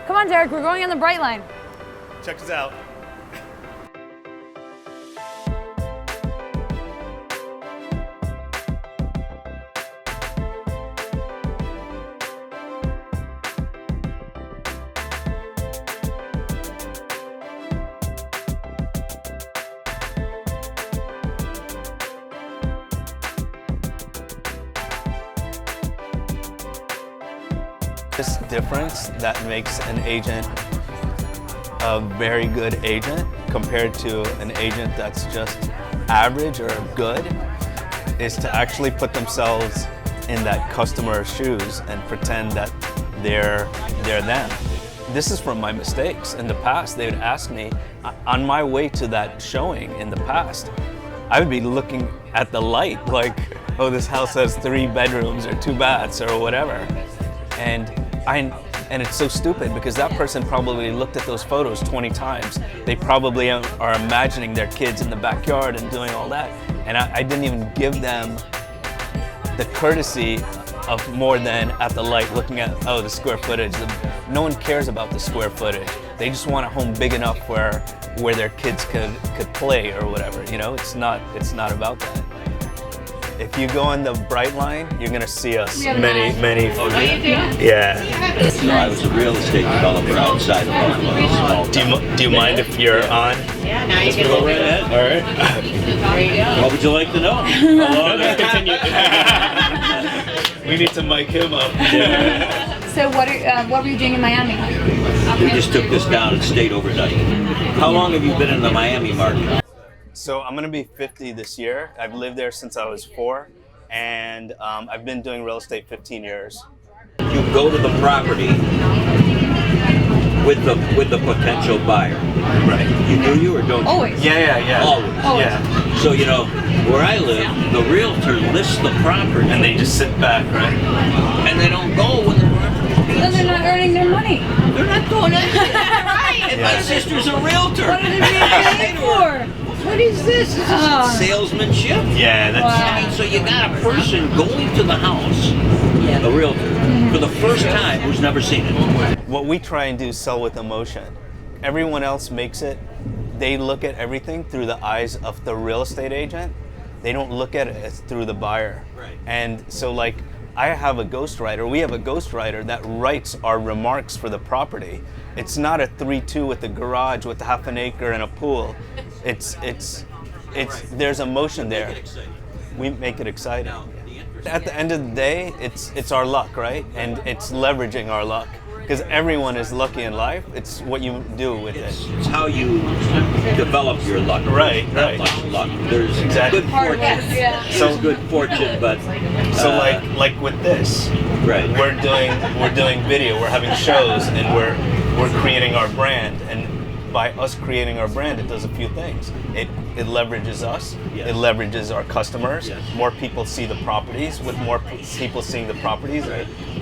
Come on, Derek, we're going on the Brightline. Check this out. This difference that makes an agent a very good agent compared to an agent that's just average or good is to actually put themselves in that customer's shoes and pretend that they're them. This is from my mistakes. In the past, they would ask me, on my way to that showing in the past, I would be looking at the light like, oh, this house has 3 bedrooms or 2 baths or whatever. And it's so stupid because that person probably looked at those photos 20 times. They probably are imagining their kids in the backyard and doing all that. And I didn't even give them the courtesy of more than at the light looking at, oh, the square footage. No one cares about the square footage. They just want a home big enough where their kids could play or whatever. You know, it's not about that. If you go on the Brightline, you're gonna see us many. Oh, do you? Yeah. No, I was a real estate developer outside of Buffalo. Do you mind if you're on? Yeah, now you can Go right ahead. All right. There you go. What would you like to know? How long? Let's continue. We need to mic him up. So what were you doing in Miami? We just took this down and stayed overnight. How long have you been in the Miami market? So I'm gonna be 50 this year. I've lived there since I was 4, and I've been doing real estate 15 years. You go to the property with the potential buyer. Right. You do or don't you? Always. Yeah. Always. Yeah. So, you know, where I live, the realtor lists the property. And they just sit back, right? And they don't go when the property's being Then they're not earning their money. They're not doing anything. Right. And my sister's a realtor. What are they being paid for? What is this? Is this salesmanship? Yeah, that's I mean, so you got a person going to the house, a realtor, for the first time who's never seen it. what we try and do is sell with emotion. Everyone else makes it, they look at everything through the eyes of the real estate agent. They don't look at it as through the buyer. Right. And so like, I have a ghostwriter, we have a ghostwriter that writes our remarks for the property. It's not a 3-2 with a garage with half an acre and a pool. It's there's emotion there. We make it exciting. At the end of the day, it's our luck, right? And it's leveraging our luck. Because everyone is lucky in life. It's what you do with it. It's how you develop your luck. Right, Not right. much luck. There's Exactly. good fortune. There's good fortune, but So like with this, right. we're doing video, we're having shows, and we're creating our brand. And by us creating our brand, it does a few things. It leverages us. Yes. It leverages our customers. Yes. More people see the properties. With more people seeing the properties,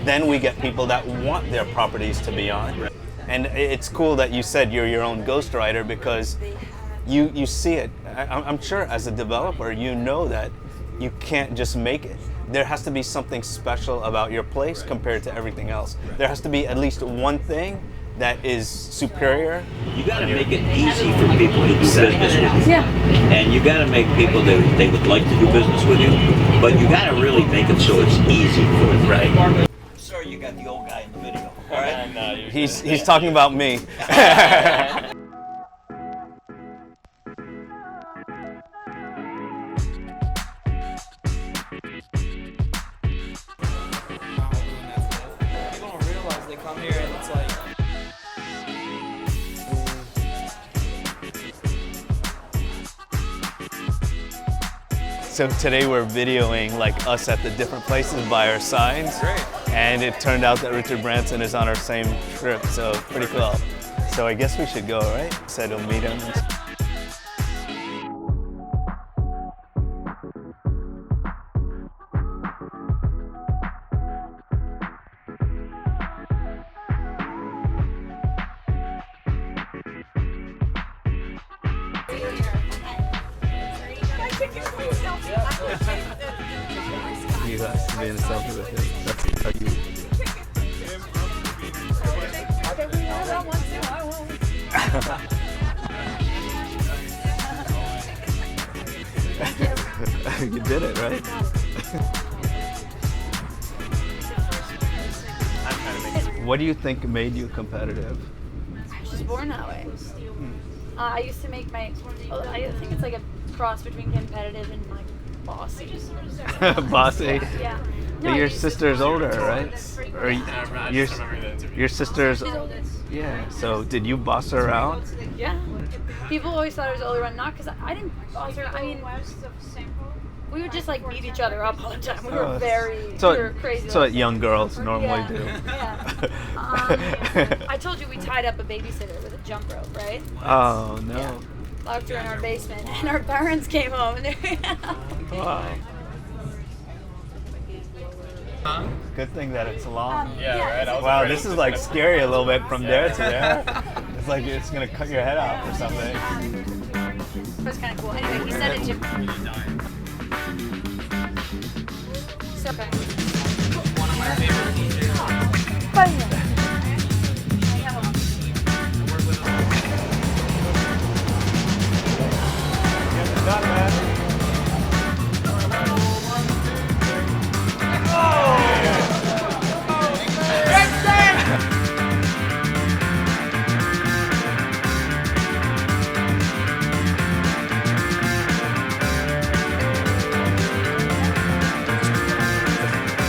then we get people that want their properties to be on. Right. And it's cool that you said you're your own ghostwriter because you see it. I'm sure as a developer, you know that you can't just make it. There has to be something special about your place compared to everything else. There has to be at least one thing that is superior. You got to make it easy for people to do business with you. Yeah. And you got to make people that they would like to do business with you, but you got to really make it so it's easy for them. Right. Sorry, you got the old guy in the video. All right. He's talking about me. People don't realize they come here and it's like. So today we're videoing like us at the different places by our signs. Great. And it turned out that Richard Branson is on our same trip, so pretty cool. So I guess we should go, right? Said we'll meet him. You guys to be in a selfie with him. That's how you. Okay, we know that one too. I won't. You did it, right? What do you think made you competitive? I was just born that way. I used to make my. I think it's like a cross between competitive and like bossy. Bossy. Yeah. But I your used to- sister's older, right? Or your sister's. She's older. Yeah. So did you boss her around? Yeah. People always thought I was older, not because I didn't boss her. I mean, we would just like beat each other up all the time. We were we were crazy. That's what young girls normally do. Yeah. I told you we tied up a babysitter with a jump rope, right? Oh no. Yeah. Locked her in our basement, and our parents came home, and they Wow. Good thing that it's long. right. Wow, this is like scary a little bit from there to there. It's like it's gonna cut your head off or something. It was kind of cool. Anyway, he said it to so bad. One of my favorite teachers.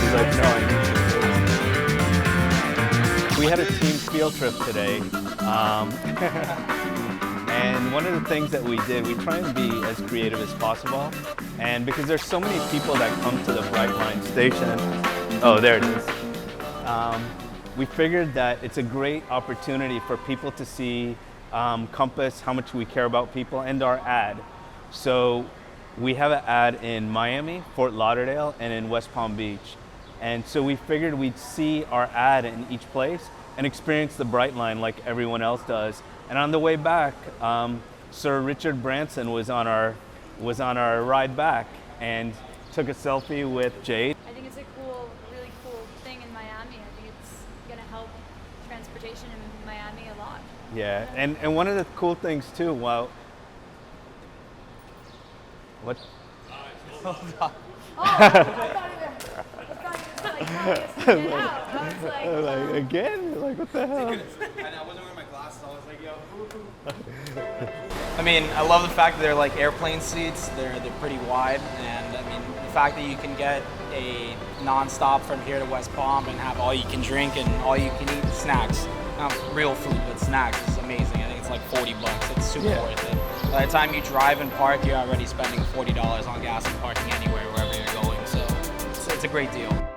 He's like, no, I need you. We had a team field trip today. And one of the things that we did, we try and be as creative as possible. And because there's so many people that come to the Brightline station, oh, there it is. We figured that it's a great opportunity for people to see Compass, how much we care about people, and our ad. So we have an ad in Miami, Fort Lauderdale, and in West Palm Beach. And so we figured we'd see our ad in each place and experience the Brightline like everyone else does. And on the way back, Sir Richard Branson was on our ride back and took a selfie with Jade. I think it's a really cool thing in Miami. I think it's gonna help transportation in Miami a lot. Yeah, and one of the cool things too, what? Oh, I thought it was Like again? Like what the hell? And I wasn't wearing my glasses. I was like, yo. I mean, I love the fact that they're like airplane seats. They're pretty wide, and I mean the fact that you can get a non-stop from here to West Palm and have all you can drink and all you can eat snacks. Not real food, but snacks is amazing. I think it's like $40. It's super worth it. By the time you drive and park, you're already spending $40 on gas and parking anywhere, wherever you're going. So it's a great deal.